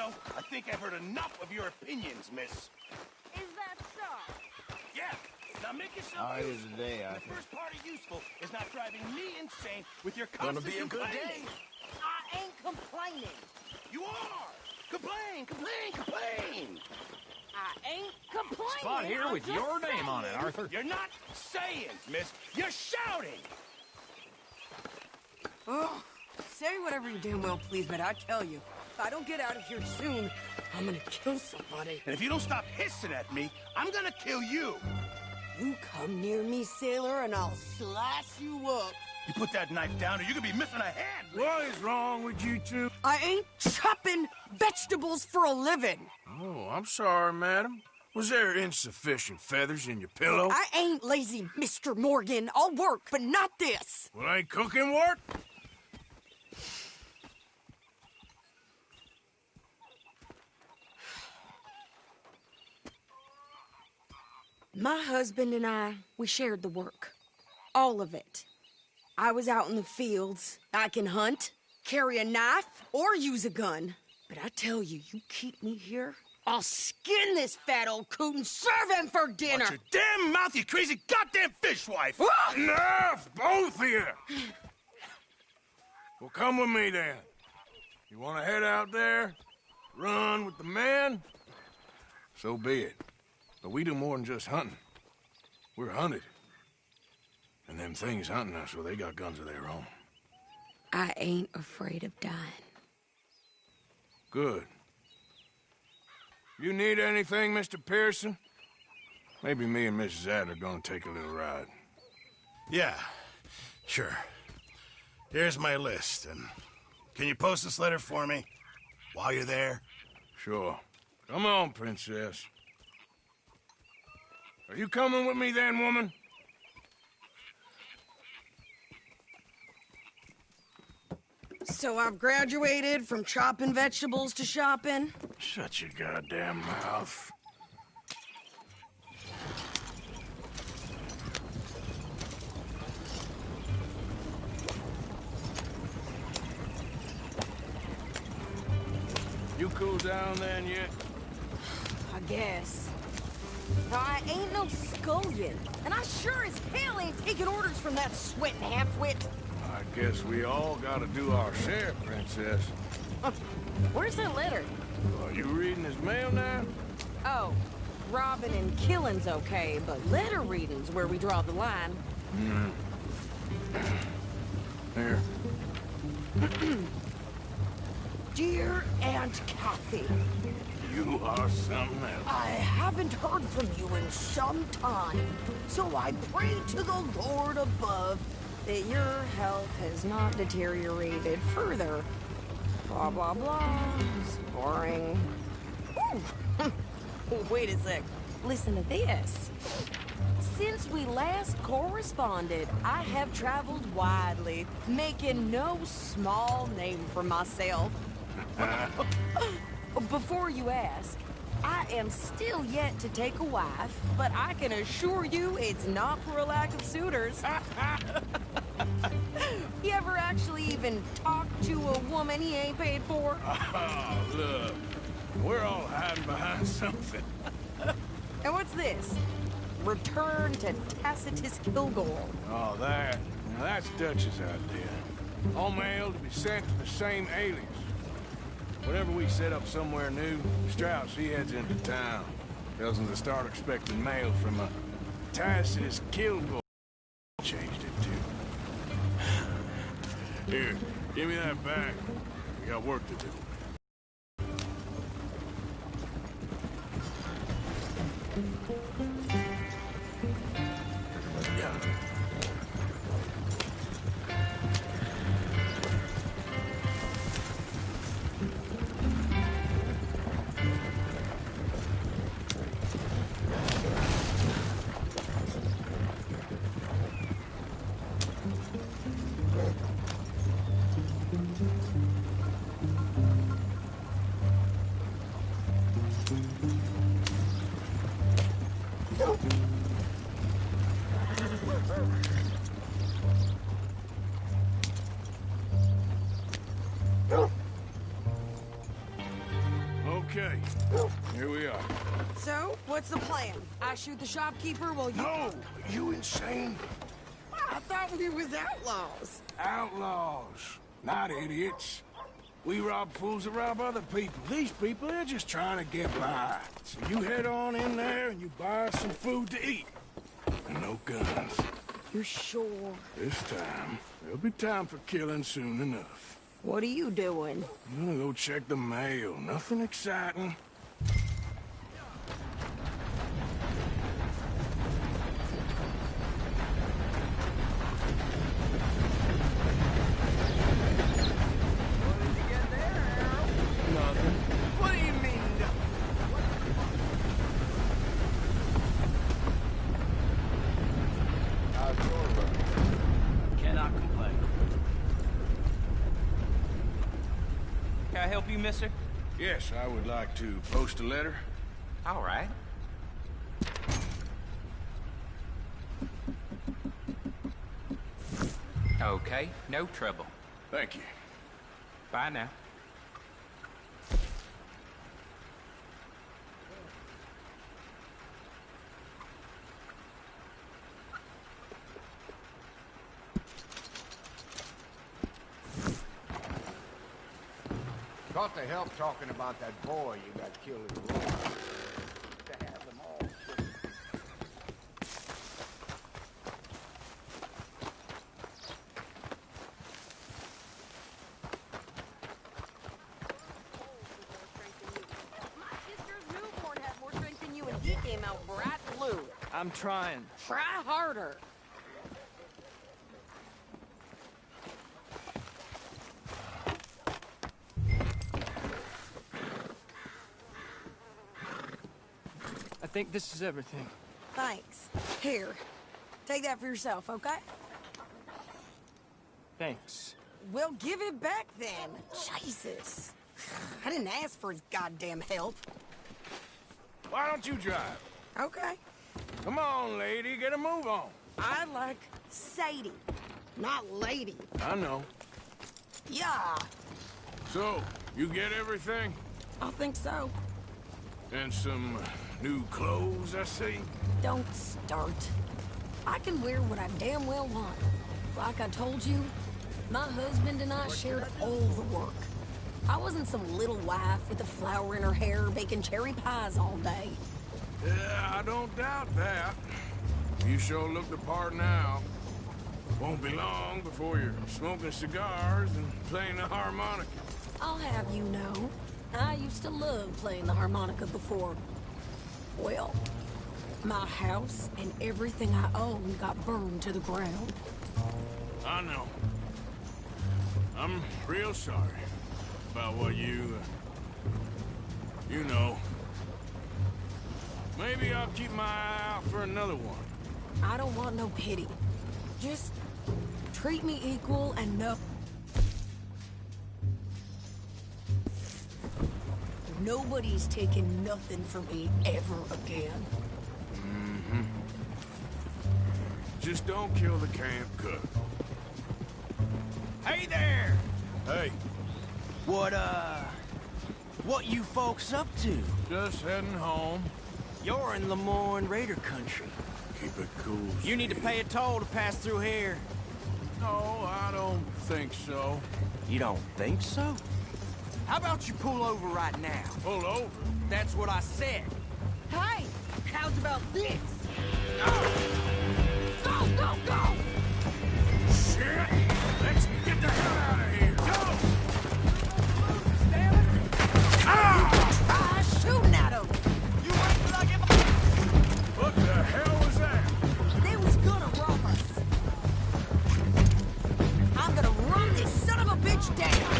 know, I think I've heard enough of your opinions, miss. Is that so? Yeah. Now make yourself All right, useful. it's a day, I The think. first part of useful is not driving me insane with your Gonna constant be a good complaining. day. I ain't complaining. You are! Complain, complain, complain! I ain't complaining. Spot here I'm with just your name on it, saying. Arthur. You're not saying, miss. You're shouting! Oh, say whatever you damn well please, but I tell you, if I don't get out of here soon, I'm gonna kill somebody. And if you don't stop hissing at me, I'm gonna kill you! You come near me, sailor, and I'll slice you up. You put that knife down or you could be missing a hand! What is wrong with you two? I ain't chopping vegetables for a living. Oh, I'm sorry, madam. Was there insufficient feathers in your pillow? I ain't lazy, Mr. Morgan. I'll work, but not this. Well, ain't cooking work? My husband and I, we shared the work. All of it. I was out in the fields. I can hunt, carry a knife, or use a gun. But I tell you, you keep me here, I'll skin this fat old coot and serve him for dinner. Watch your damn mouth, you crazy goddamn fishwife! Enough, both of you! Well, come with me, then. You want to head out there? Run with the men? So be it. But we do more than just hunting. We're hunted. And them things hunting us, well, they got guns of their own. I ain't afraid of dying. Good. You need anything, Mr. Pearson? Maybe me and Mrs. Adler are gonna take a little ride. Yeah, sure. Here's my list, and can you post this letter for me while you're there? Sure. Come on, Princess. Are you coming with me then, woman? So I've graduated from chopping vegetables to shopping. Shut your goddamn mouth. You cool down then yet? I guess. I ain't no scullion, and I sure as hell ain't taking orders from that sweating half-wit. I guess we all gotta do our share, Princess. Where's that letter? Are you reading his mail now? Oh, robbing and killing's okay, but letter reading's where we draw the line. Here. Dear Aunt Kathy, You are something else. I haven't heard from you in some time, so I pray to the Lord above that your health has not deteriorated further. Blah, blah, blah. It's boring. Ooh. Wait a sec. Listen to this. Since we last corresponded, I have traveled widely, making no small name for myself. Before you ask, I am still yet to take a wife, but I can assure you it's not for a lack of suitors. You ever actually even talk to a woman he ain't paid for? Oh, look. We're all hiding behind something. And what's this? Return to Tacitus Kilgore. Oh, that. Now, that's Dutch's idea. All mail to be sent to the same alias. Whenever we set up somewhere new, Strauss, he heads into town. Tells them to start expecting mail from a Tacitus Kilgore. Changed it to. Here, give me that back. We got work to do. Yeah. here we are. So, what's the plan? I shoot the shopkeeper while you... No! You insane? I thought we was outlaws. Outlaws, not idiots. We rob fools that rob other people. These people, they're just trying to get by. So you head on in there and you buy us some food to eat. And no guns. You're sure? This time, there'll be time for killing soon enough. What are you doing? I'm gonna go check the mail. Nothing exciting. What do you mean? Cannot complain. Can I help you, mister? Yes, I would like to post a letter. All right. Okay, no trouble. Thank you. Bye now. Thought to help talking about that boy you got killed in the road. To have them all. My sister's newborn had more strength than you, and he came out bright blue. I'm trying. Try harder. I think this is everything. Thanks. Here, take that for yourself, okay? Thanks. Well, give it back then. Jesus. I didn't ask for his goddamn help. Why don't you drive? Okay. Come on, lady, get a move on. I like Sadie, not lady. I know. Yeah, So, you get everything? I think so. And some new clothes, I see? Don't start. I can wear what I damn well want. Like I told you, my husband and I shared all the work. I wasn't some little wife with a flower in her hair baking cherry pies all day. Yeah, I don't doubt that. You sure look the part now. Won't be long before you're smoking cigars and playing the harmonica. I'll have you know, I used to love playing the harmonica before. Well, my house and everything I own got burned to the ground. I know. I'm real sorry about what you know. Maybe I'll keep my eye out for another one. I don't want no pity. Just treat me equal and no... Nobody's taking nothing from me ever again. Just don't kill the camp cook. Hey there! Hey, What you folks up to? just heading home. You're in Lemoyne Raider country. Keep it cool. You need to pay a toll to pass through here. No, I don't think so. You don't think so? How about you pull over right now? Pull over. That's what I said. Hey, how's about this? Go, go, go! Shit! Let's get the hell out of here. Go! Try shooting at him! You wait till I get What the hell was that? They was gonna rob us. I'm gonna run this son of a bitch down.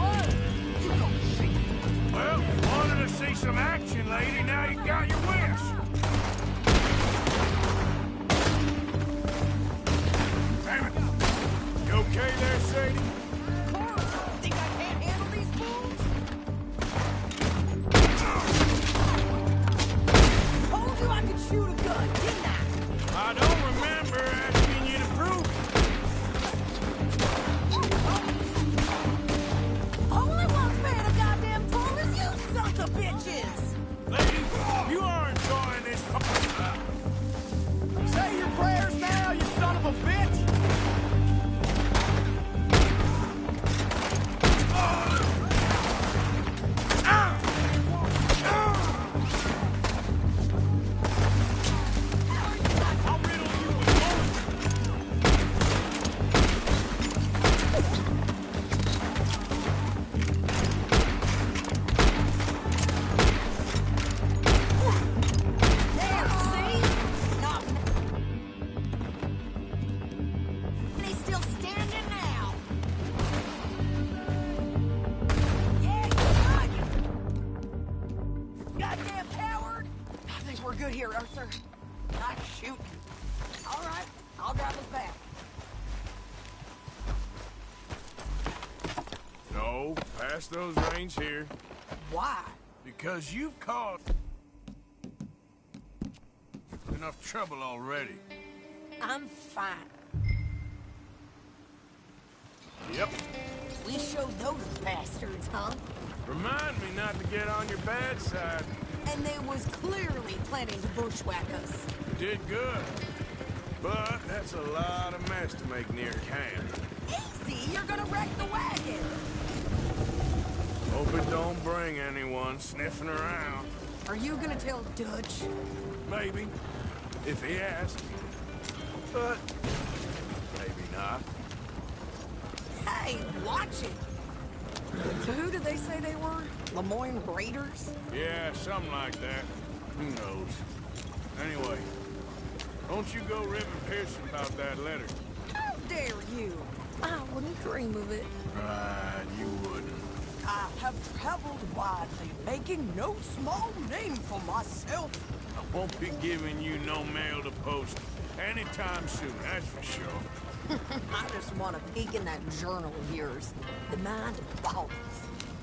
Oh, you go see. Well, wanted to see some action, lady. Now you got your wish. No, pass those reins here. Why? Because you've caused enough trouble already. I'm fine. Yep. We showed those bastards, huh? Remind me not to get on your bad side. And they was clearly planning to bushwhack us. You did good. But that's a lot of mess to make near camp. Easy, you're gonna wreck the wagon. Hope it don't bring anyone sniffing around. Are you gonna tell Dutch? Maybe, if he asks. But maybe not. Hey, watch it. So who did they say they were? Lemoyne Raiders? Yeah, something like that. Who knows? Anyway, don't you go ribbing Pearson about that letter. How dare you? I wouldn't dream of it. Right, you wouldn't. I have traveled widely, making no small name for myself. I won't be giving you no mail to post anytime soon, that's for sure. I just want to peek in that journal of yours. The mind boggles.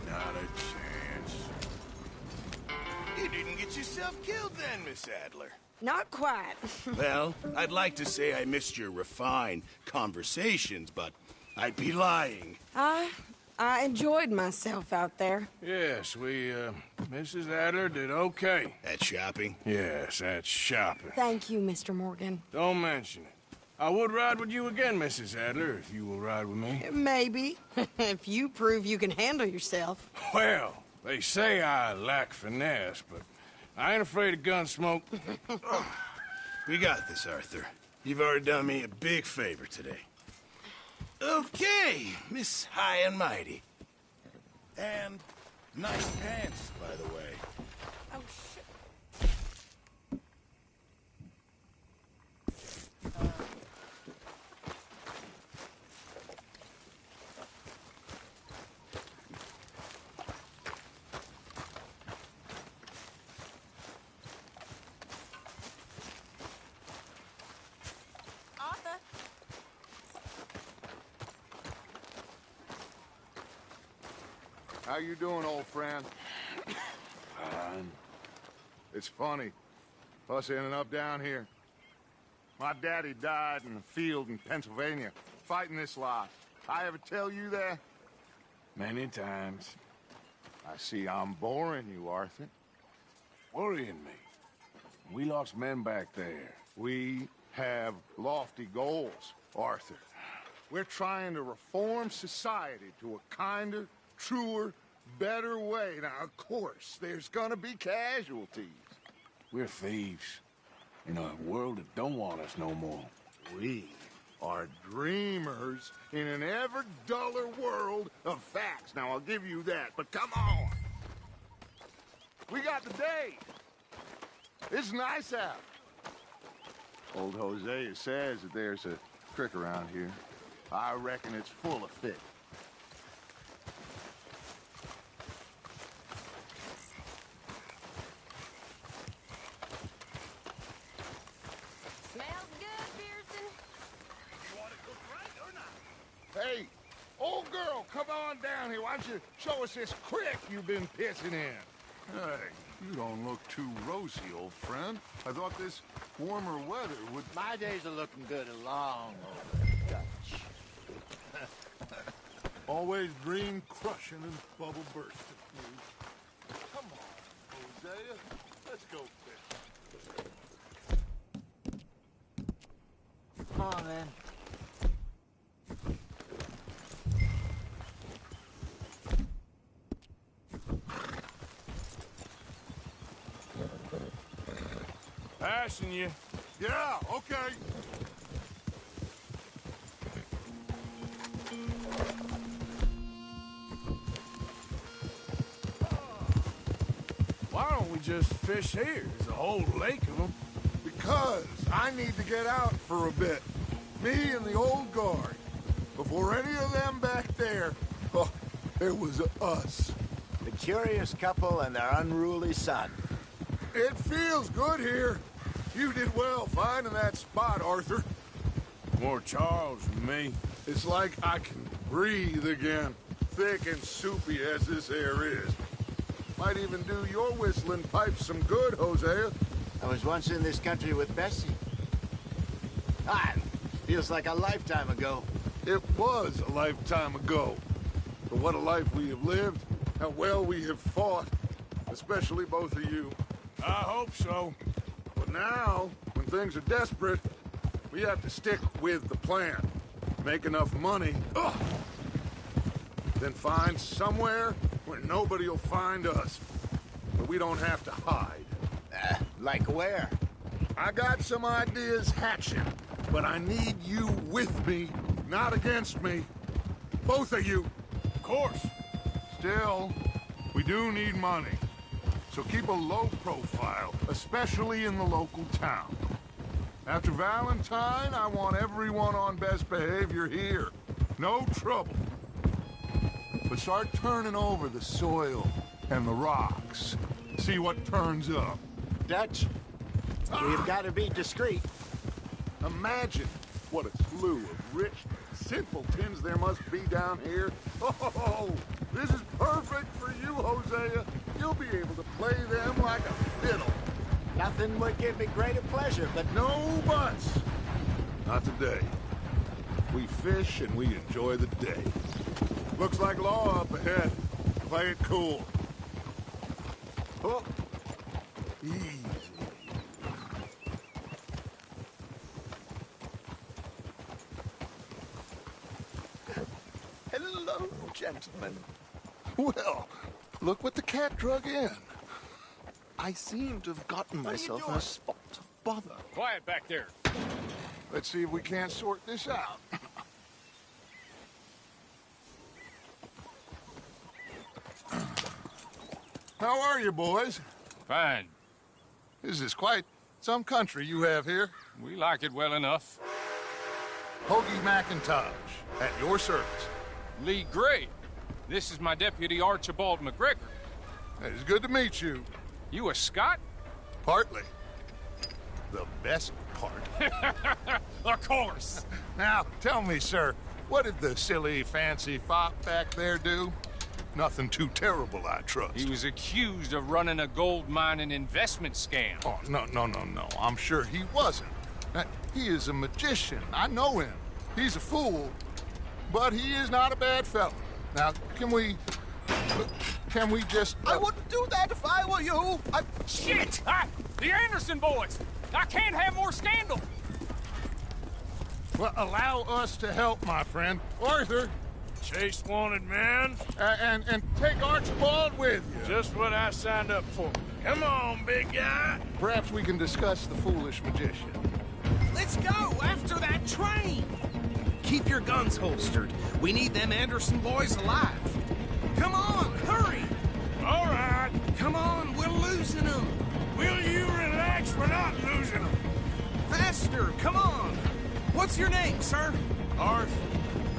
Not a chance. You didn't get yourself killed then, Miss Adler. Not quite. Well, I'd like to say I missed your refined conversations, but I'd be lying. I enjoyed myself out there. Yes, Mrs. Adler did okay. At shopping? Yes, that's shopping. Thank you, Mr. Morgan. Don't mention it. I would ride with you again, Mrs. Adler, if you will ride with me. Maybe. If you prove you can handle yourself. Well, they say I lack finesse, but I ain't afraid of gun smoke. We got this, Arthur. You've already done me a big favor today. Okay, Miss High and Mighty. And nice pants, by the way. Oh, shit. Arthur? How you doing, old friend? Fine. It's funny, us ending up down here. My daddy died in the field in Pennsylvania, fighting this lot. I ever tell you that? Many times. I see I'm boring you, Arthur. Worrying me. We lost men back there. We have lofty goals, Arthur. We're trying to reform society to a kinder, truer, better way. Now, of course, there's gonna be casualties. We're thieves. In a world that don't want us no more. We are dreamers in an ever duller world of facts. Now, I'll give you that, but come on. We got the day. It's nice out. Old Hosea says that there's a creek around here. I reckon it's full of fish. Smells good, Pearson. Hey, old girl, come on down here. Why don't you show us this creek you've been pissing in? Hey, you don't look too rosy, old friend. I thought this warmer weather would... My days are looking good along over Dutch. Always dream crushing and bubble bursting. Come on, Hosea. Let's go fish. Come on, then. Passing you. Yeah, okay. Why don't we just fish here? There's a whole lake of them. Because I need to get out for a bit. Me and the old guard. Before any of them back there, oh, it was us. The curious couple and their unruly son. It feels good here. You did well finding that spot, Arthur. More Charles than me. It's like I can breathe again. thick and soupy as this air is. Might even do your whistling pipes some good, Hosea. I was once in this country with Bessie. Ah, feels like a lifetime ago. It was a lifetime ago. But what a life we have lived, how well we have fought, especially both of you. I hope so. But now, when things are desperate, we have to stick with the plan. Make enough money, then find somewhere where nobody will find us. Where we don't have to hide. Like where? I got some ideas hatching, but I need you with me, not against me. Both of you. Of course. Still, we do need money. So keep a low profile, especially in the local town. After Valentine, I want everyone on best behavior here. No trouble. But start turning over the soil and the rocks. See what turns up. Dutch, we've got to be discreet. Imagine what a slew of rich simpletons there must be down here. Oh, this is perfect for you, Hosea. You'll be able to play them like a fiddle. Nothing would give me greater pleasure, but No buts. Not today. We fish and we enjoy the day. Looks like law up ahead. Play it cool. oh, Easy. hello, gentlemen. Well, look what the cat drug in. I seem to have gotten What are you myself in doing? a spot of bother. Quiet back there. Let's see if we can't sort this out. How are you, boys? Fine. This is quite some country you have here. We like it well enough. Hoagie McIntosh, at your service. Lee Gray. This is my deputy Archibald McGregor. It's good to meet you. You a Scot? Partly. The best part. Of course. Now, tell me, sir, what did the silly, fancy fop back there do? Nothing too terrible, I trust. He was accused of running a gold mining investment scam. Oh, no. I'm sure he wasn't. He is a magician. I know him. He's a fool, but he is not a bad fellow. Now, can we just... I wouldn't do that if I were you. Shit! The Anderson boys! I can't have more scandal! Well, allow us to help, my friend. Arthur, Chase wanted man. and take Archibald with you. Just what I signed up for. Come on, big guy. Perhaps we can discuss the foolish magician. Let's go after that train. Keep your guns holstered. We need them Anderson boys alive. Come on, hurry. All right. Come on, we're losing them. Will you relax? We're not losing them. Faster, come on. What's your name, sir?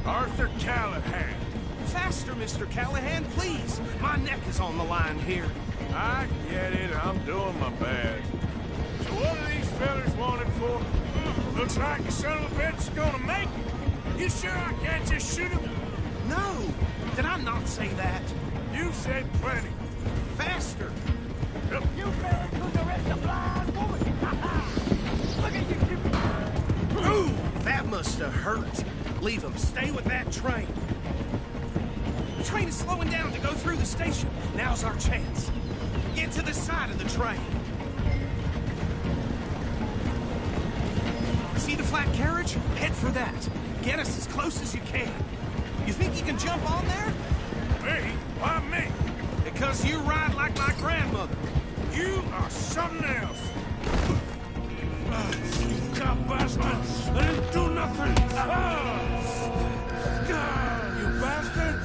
Arthur Callahan. Faster, Mr. Callahan, please. My neck is on the line here. I get it. I'm doing my best. So what are these fellas wanted for? Looks like the son of a bitch is gonna make it. You sure I can't just shoot him? No, did I not say that? You said plenty. Faster. You fellas put the rest of blind woman. Look at you. Ooh, that must have hurt. Leave them. Stay with that train. The train is slowing down to go through the station. Now's our chance. Get to the side of the train. See the flat carriage? Head for that. Get us as close as you can. You think you can jump on there? Me? Why me? Because you ride like my grandmother. You are something else. You cop bastard! I didn't do nothing! You bastard!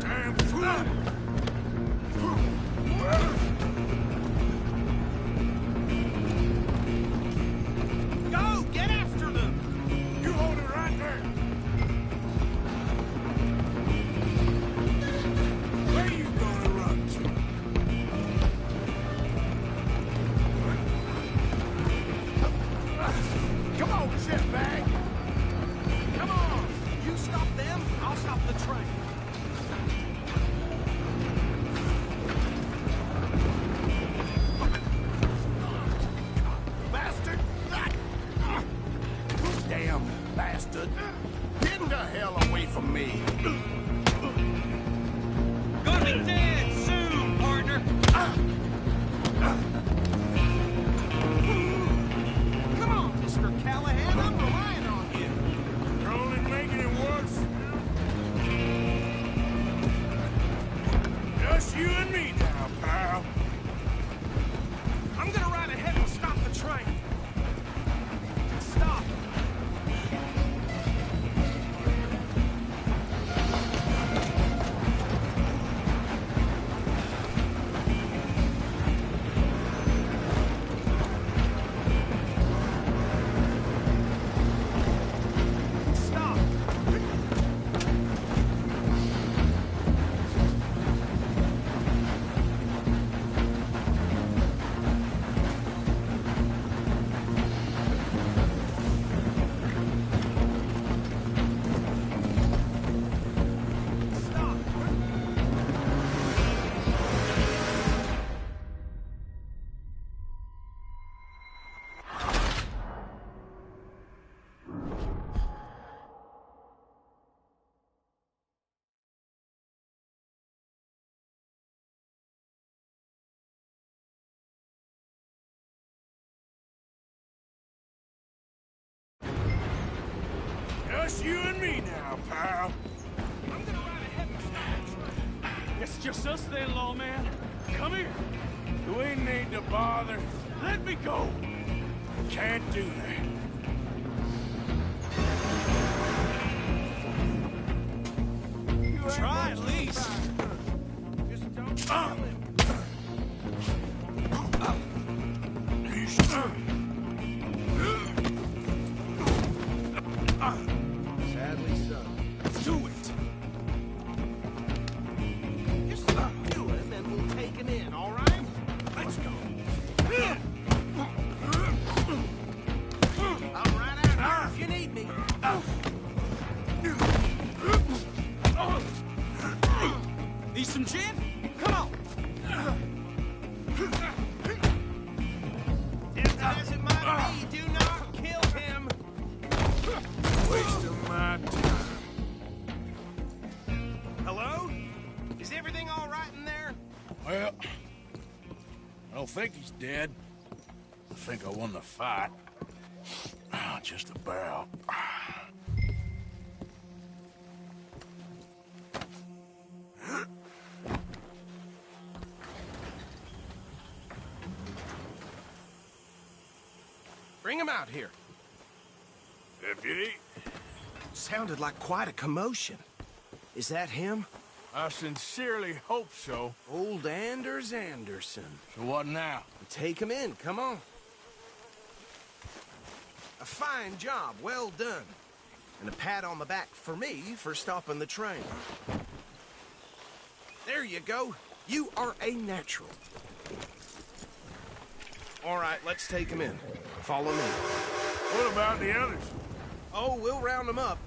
Damn fool! Go! Get after them! You hold it right there! Where you gonna run to? Come on, shitbag. bastard! Get the hell away from me! Gonna be dead soon, partner! Come on, Mr. Callahan, I'm relying on you! You're only making it worse. Just you and me now, pal. I'm gonna ride ahead and stop the train! Stop! Stop! Stop! Just you and me now, pal. I'm gonna ride ahead and stop the train! It's just us then, lawman. Come here. Do we need to bother? Let me go. Can't do that. Try at least! Just don't kill him! Sadly so. Do it! Just do him and we'll take him in, all right? Let's go. I'm right out here if you need me. Need some gin? Come on. Tempted as it might be, do not kill him. Wasting my time. Hello? Is everything all right in there? Well, I don't think he's dead. I think I won the fight. Just about. Bring him out here. Deputy, Sounded like quite a commotion. Is that him? I sincerely hope so. Old Anders Anderson. So what now? Take him in, come on. A fine job, well done. And a pat on the back for me for stopping the train. There you go. You are a natural. All right, let's take him in. Follow me. What about the others? Oh, we'll round them up.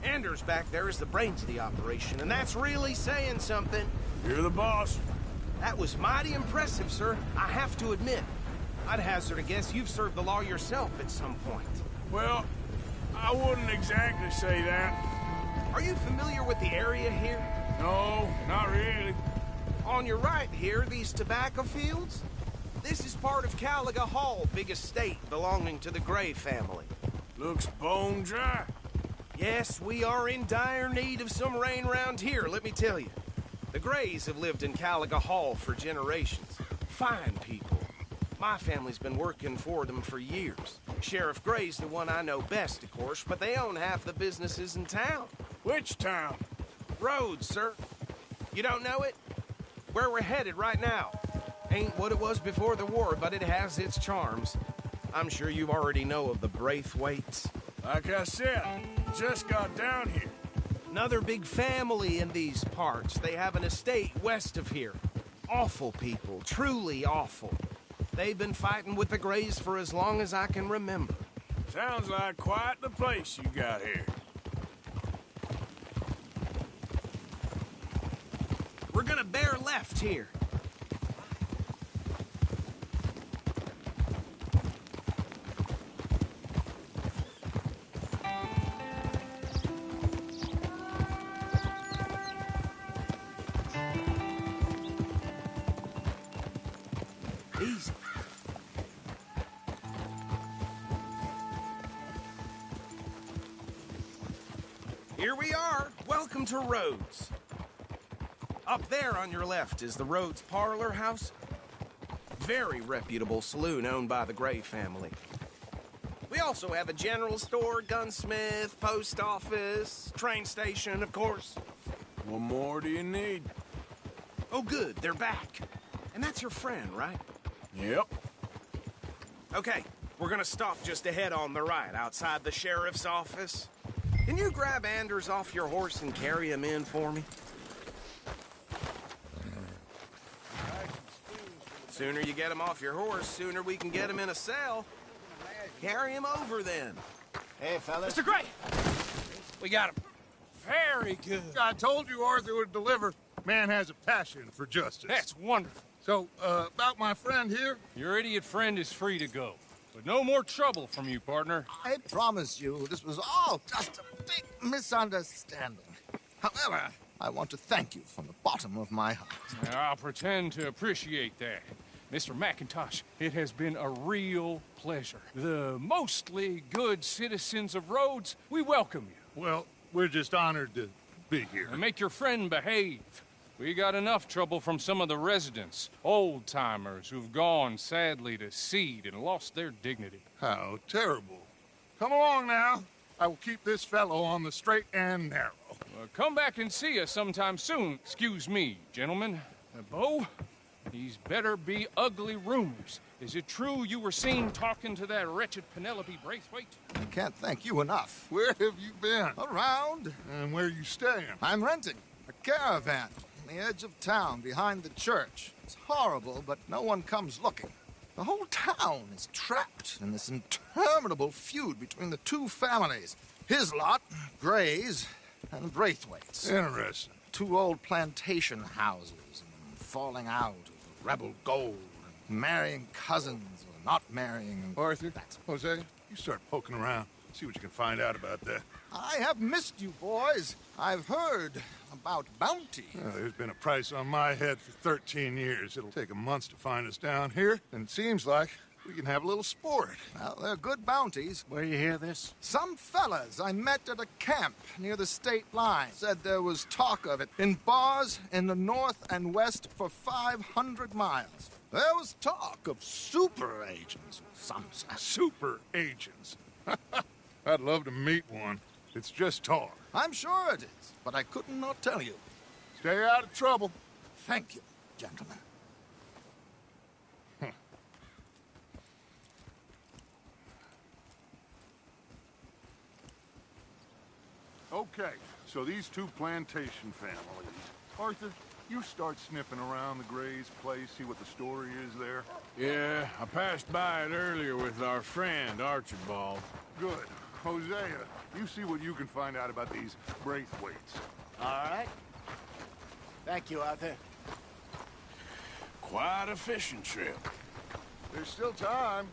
Anders back there is the brains of the operation, and that's really saying something. You're the boss. That was mighty impressive, sir. I have to admit. I'd hazard a guess you've served the law yourself at some point. Well, I wouldn't exactly say that. Are you familiar with the area here? No, not really. On your right here, these tobacco fields? This is part of Caliga Hall, big estate belonging to the Gray family. Looks bone dry. Yes, we are in dire need of some rain round here, let me tell you. The Grays have lived in Caliga Hall for generations. Fine people. My family's been working for them for years. Sheriff Gray's the one I know best, of course, but they own half the businesses in town. Which town? Rhodes, sir. You don't know it? Where we're headed right now. Ain't what it was before the war, but it has its charms. I'm sure you already know of the Braithwaites. Like I said, just got down here. Another big family in these parts. They have an estate west of here. Awful people, truly awful. They've been fighting with the Grays for as long as I can remember. Sounds like quite the place you got here. We're gonna bear left here. Easy. Here we are. Welcome to Rhodes. Up there on your left is the Rhodes Parlor House. Very reputable saloon owned by the Gray family. We also have a general store, gunsmith, post office, train station, of course. What more do you need? Oh, good, they're back. And that's your friend, right? Yep. Okay, we're gonna stop just ahead on the right, outside the sheriff's office. Can you grab Anders off your horse and carry him in for me? Sooner you get him off your horse, sooner we can get him in a cell. Carry him over, then. Hey, fellas. Mr. Gray! We got him. Very good. I told you Arthur would deliver. Man has a passion for justice. That's wonderful. So, about my friend here? Your idiot friend is free to go. But no more trouble from you, partner. I promise you, this was all just a big misunderstanding. However, I want to thank you from the bottom of my heart. I'll pretend to appreciate that. Mr. McIntosh, it has been a real pleasure. The mostly good citizens of Rhodes, we welcome you. Well, we're just honored to be here. And make your friend behave. We got enough trouble from some of the residents, old-timers who've gone, sadly, to seed and lost their dignity. How terrible. Come along now. I will keep this fellow on the straight and narrow. Come back and see us sometime soon. Excuse me, gentlemen. Bo, these better be ugly rumors. Is it true you were seen talking to that wretched Penelope Braithwaite? I can't thank you enough. Where have you been? Around. And where are you staying? I'm renting a caravan on the edge of town behind the church. It's horrible, but no one comes looking. The whole town is trapped in this interminable feud between the two families. His lot, Gray's, and Braithwaite's. Interesting. Two old plantation houses, and falling out of rebel gold, and marrying cousins or not marrying. Arthur, Jose, you start poking around. See what you can find out about that. I have missed you, boys. I've heard about bounty. There's been a price on my head for 13 years. It'll take 'em months to find us down here, and it seems like we can have a little sport. Well, they're good bounties. Where you hear this? Some fellas I met at a camp near the state line said there was talk of it in bars in the north and west for 500 miles. There was talk of super agents of some sort. Super agents. I'd love to meet one. It's just talk. I'm sure it is, but I couldn't not tell you. Stay out of trouble. Thank you, gentlemen. Okay, so these two plantation families. Arthur, you start sniffing around the Gray's place, see what the story is there. Yeah, I passed by it earlier with our friend, Archibald. Good. Hosea, you see what you can find out about these Braithwaites. All right. Thank you, Arthur. Quite a fishing trip. There's still time.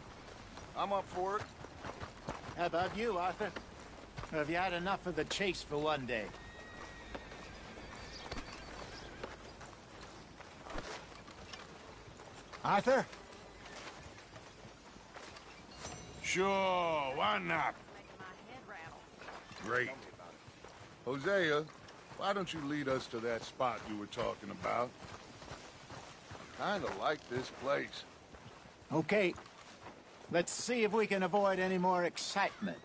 I'm up for it. How about you, Arthur? Or have you had enough of the chase for one day? Arthur? Sure, why not? Great. Hosea, why don't you lead us to that spot you were talking about? Kinda like this place. Okay. Let's see if we can avoid any more excitement.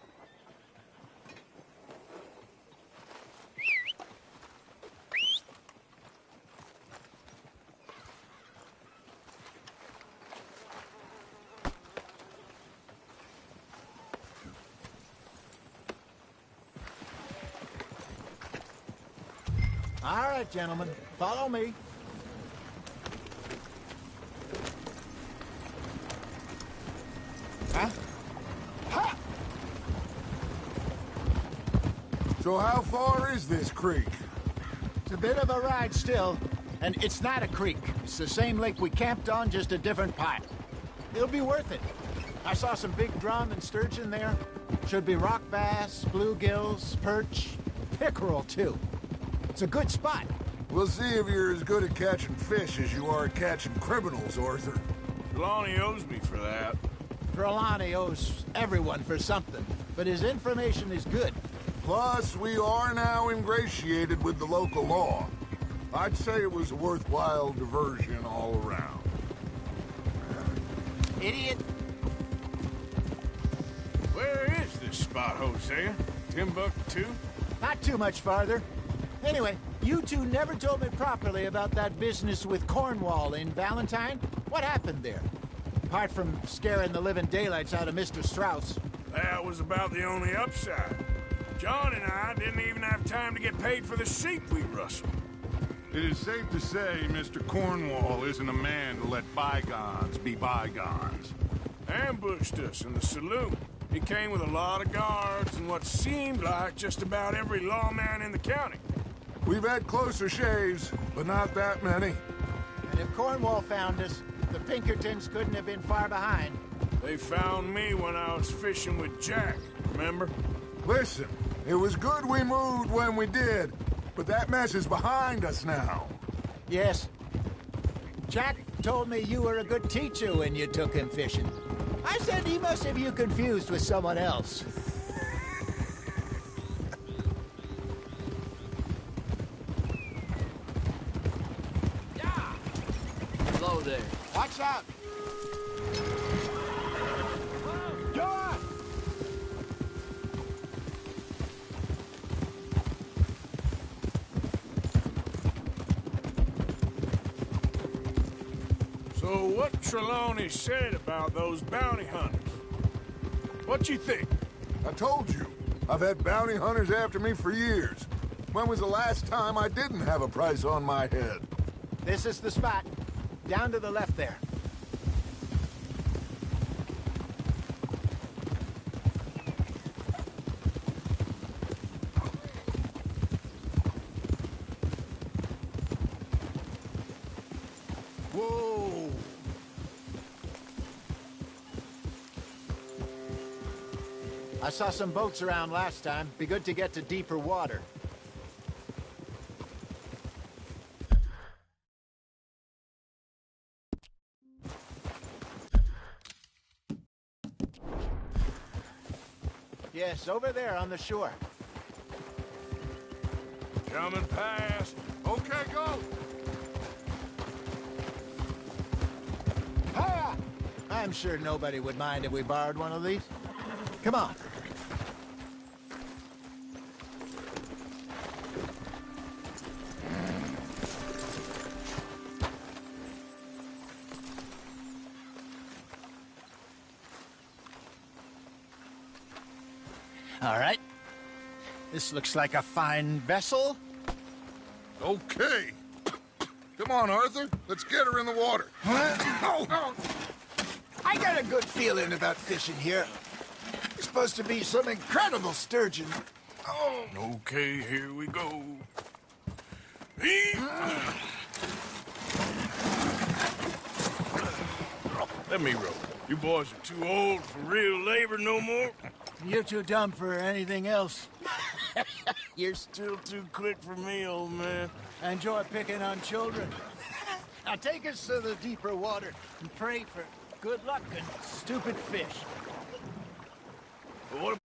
All right, gentlemen, follow me. Huh? Ha! So how far is this creek? It's a bit of a ride still, and it's not a creek. It's the same lake we camped on, just a different part. It'll be worth it. I saw some big drum and sturgeon there. Should be rock bass, bluegills, perch, pickerel, too. It's a good spot. We'll see if you're as good at catching fish as you are at catching criminals, Arthur. Trelawney owes me for that. Trelawney owes everyone for something, but his information is good. Plus, we are now ingratiated with the local law. I'd say it was a worthwhile diversion all around. Idiot! Where is this spot, Hosea? Timbuktu? Not too much farther. Anyway, you two never told me properly about that business with Cornwall in Valentine. What happened there? Apart from scaring the living daylights out of Mr. Strauss. That was about the only upside. John and I didn't even have time to get paid for the sheep we rustled. It is safe to say Mr. Cornwall isn't a man to let bygones be bygones. Ambushed us in the saloon. He came with a lot of guards and what seemed like just about every lawman in the county. We've had closer shaves, but not that many. And if Cornwall found us, the Pinkertons couldn't have been far behind. They found me when I was fishing with Jack, remember? Listen, it was good we moved when we did, but that mess is behind us now. Yes. Jack told me you were a good teacher when you took him fishing. I said he must have you confused with someone else. Hello there. Watch out! John! So what Trelawney said about those bounty hunters? What you think? I told you, I've had bounty hunters after me for years. When was the last time I didn't have a price on my head? This is the spot. Down to the left there. Whoa! I saw some boats around last time. Be good to get to deeper water. Yes, over there on the shore. Coming past. Okay, go! Hiya! I'm sure nobody would mind if we borrowed one of these. Come on. All right. This looks like a fine vessel. Okay. Come on, Arthur. Let's get her in the water. Oh. I got a good feeling about fishing here. It's supposed to be some incredible sturgeon. Oh. Okay, here we go. Let me row. You boys are too old for real labor no more. You're too dumb for anything else. You're still too quick for me, old man. I enjoy picking on children. Now take us to the deeper water and pray for good luck and stupid fish. But what